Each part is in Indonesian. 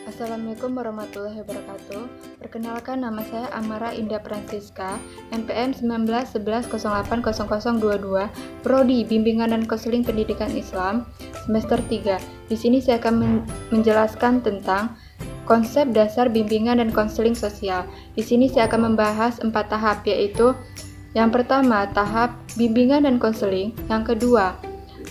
Assalamualaikum warahmatullahi wabarakatuh. Perkenalkan, nama saya Amara Indah Francisca, NPM 1911080022, Prodi Bimbingan dan Konseling Pendidikan Islam, semester 3. Di sini saya akan menjelaskan tentang konsep dasar bimbingan dan konseling sosial. Di sini saya akan membahas 4 tahap, yaitu yang pertama, tahap bimbingan dan konseling, yang kedua,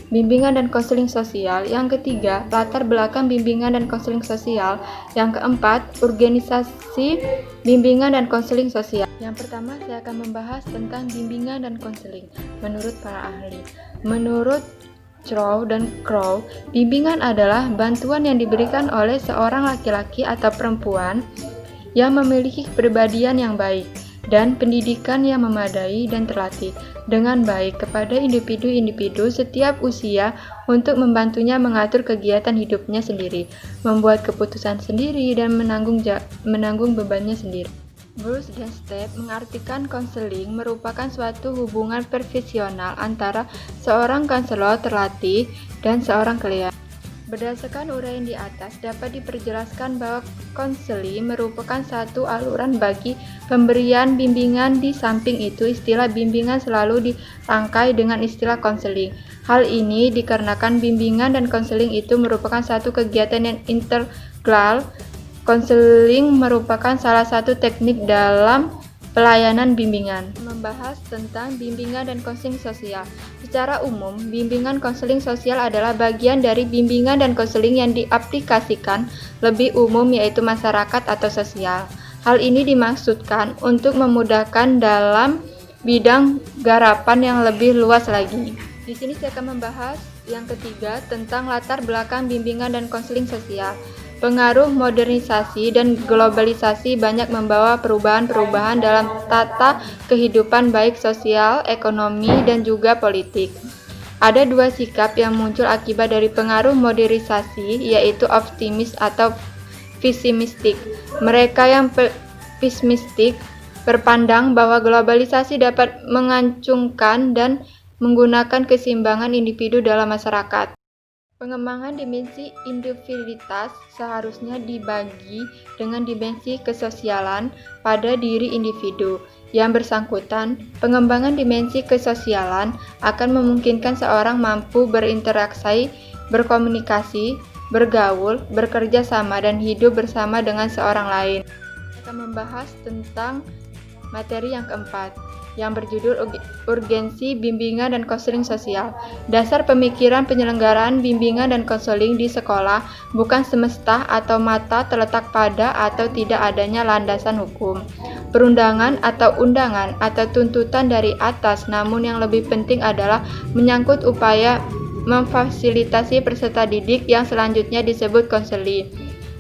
bimbingan dan konseling sosial, yang ketiga, latar belakang bimbingan dan konseling sosial, yang keempat, organisasi bimbingan dan konseling sosial. Yang pertama, saya akan membahas tentang bimbingan dan konseling menurut para ahli. Menurut Chow dan Crow, bimbingan adalah bantuan yang diberikan oleh seorang laki-laki atau perempuan yang memiliki kepribadian yang baik dan pendidikan yang memadai dan terlatih dengan baik kepada individu-individu setiap usia untuk membantunya mengatur kegiatan hidupnya sendiri, membuat keputusan sendiri, dan menanggung bebannya sendiri. Bruce dan Step mengartikan konseling merupakan suatu hubungan profesional antara seorang konselor terlatih dan seorang klien. Berdasarkan uraian di atas, dapat diperjelaskan bahwa konseling merupakan satu aluran bagi pemberian bimbingan. Di samping itu, istilah bimbingan selalu dirangkai dengan istilah konseling. Hal ini dikarenakan bimbingan dan konseling itu merupakan satu kegiatan yang integral. Konseling merupakan salah satu teknik dalam pelayanan bimbingan. Membahas tentang bimbingan dan konseling sosial. Secara umum, bimbingan konseling sosial adalah bagian dari bimbingan dan konseling yang diaplikasikan lebih umum, yaitu masyarakat atau sosial. Hal ini dimaksudkan untuk memudahkan dalam bidang garapan yang lebih luas lagi. Di sini saya akan membahas yang ketiga tentang latar belakang bimbingan dan konseling sosial. Pengaruh modernisasi dan globalisasi banyak membawa perubahan-perubahan dalam tata kehidupan baik sosial, ekonomi, dan juga politik. Ada dua sikap yang muncul akibat dari pengaruh modernisasi, yaitu optimis atau pesimistik. Mereka yang pesimistik berpandang bahwa globalisasi dapat mengancungkan dan menggunakan keseimbangan individu dalam masyarakat. Pengembangan dimensi individualitas seharusnya dibagi dengan dimensi kesosialan pada diri individu yang bersangkutan. Pengembangan dimensi kesosialan akan memungkinkan seorang mampu berinteraksi, berkomunikasi, bergaul, bekerja sama, dan hidup bersama dengan seorang lain. Kita akan membahas tentang materi yang keempat, yang berjudul urgensi bimbingan dan konseling sosial. Dasar pemikiran penyelenggaraan bimbingan dan konseling di sekolah bukan semesta atau mata terletak pada atau tidak adanya landasan hukum, perundangan atau undangan atau tuntutan dari atas, namun yang lebih penting adalah menyangkut upaya memfasilitasi peserta didik yang selanjutnya disebut konseli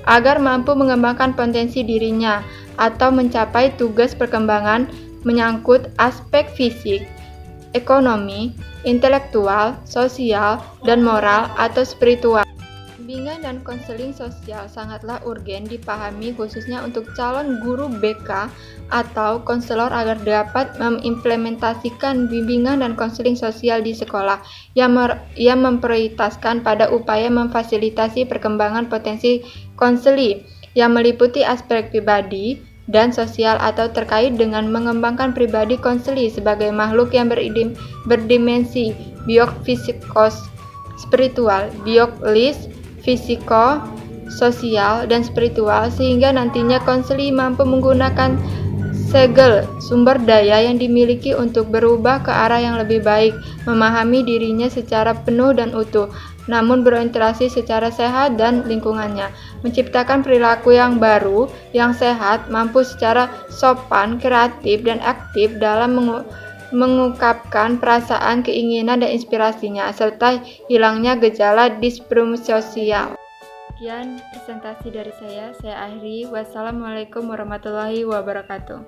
agar mampu mengembangkan potensi dirinya atau mencapai tugas perkembangan menyangkut aspek fisik, ekonomi, intelektual, sosial, dan moral atau spiritual. Bimbingan dan konseling sosial sangatlah urgen dipahami khususnya untuk calon guru BK atau konselor agar dapat mengimplementasikan bimbingan dan konseling sosial di sekolah yang memprioritaskan pada upaya memfasilitasi perkembangan potensi konseli yang meliputi aspek pribadi dan sosial atau terkait dengan mengembangkan pribadi konseli sebagai makhluk yang berdimensi biofisikos, spiritual, biologis, fisiko, sosial, dan spiritual, sehingga nantinya konseli mampu menggunakan segel sumber daya yang dimiliki untuk berubah ke arah yang lebih baik, memahami dirinya secara penuh dan utuh, namun berinteraksi secara sehat dan lingkungannya, menciptakan perilaku yang baru, yang sehat, mampu secara sopan, kreatif, dan aktif dalam mengungkapkan perasaan, keinginan, dan inspirasinya, serta hilangnya gejala disproporsional. Sekian presentasi dari saya akhiri. Wassalamualaikum warahmatullahi wabarakatuh.